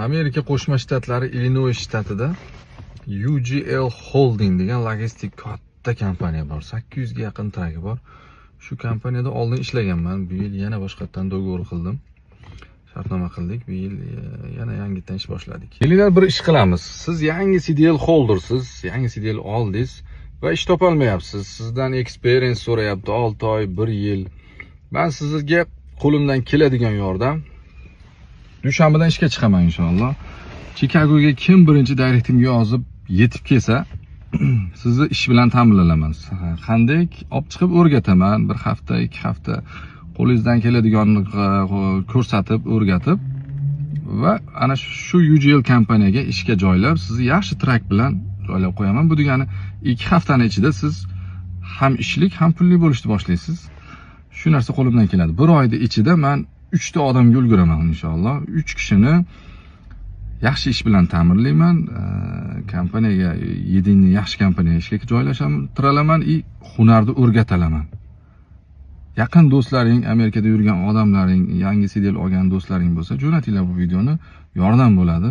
Amerika Qo'shma Shtatlari Illinois shtatida UGL Holding degan logistik katta kompaniya bor. 800 ga yaqin traki bor. Shu kompaniyada oldin ishlaganman. Bu yil yana boshqatdan do'govor qildim. Shartnoma qildik. Bu yil yana yangitdan ish boshladik. Kelinglar bir ish qilamiz. Siz yangi CDL holdersiz, yangi CDL oldingiz va ish topolmayapsiz. Sizdan experience so'rayapti 6 oy, 1 yil. Men sizga qo'limdan keladigan yordam. Dushanbadan ishga chiqaman inshaalloh. Chicagoga kim birinchi direktimga yozib yetib kelsa, sizni ish bilan ta'minlanaman. Qanday olib chiqib o'rgataman. 1 hafta, 2 hafta qo'lingizdan keladiganini ko'rsatib, o'rgatib va ana shu UGL kompaniyaga ishga joylab, sizni yaxshi trak bilan joylab qo'yaman. Bu degani 2 haftaning ichida siz ham ishlik, ham pulli bo'lishni boshlaysiz. Shu narsa qo'limdan keladi. 1 oyda ichida men 3 ta odamga ulguraman inshaalloh. 3 kishini yaxshi ish bilan ta'minlayman. Kompaniyaga, Yedinni yaxshi kompaniyaga ishga joylashtiralaman, hunarni o'rgatalaman. Yaqin do'stlaring, Amerikada yurgan odamlaring, yangi CDL olgan do'stlaring bo'lsa, jo'natinglar bu videoni, yordam bo'ladi.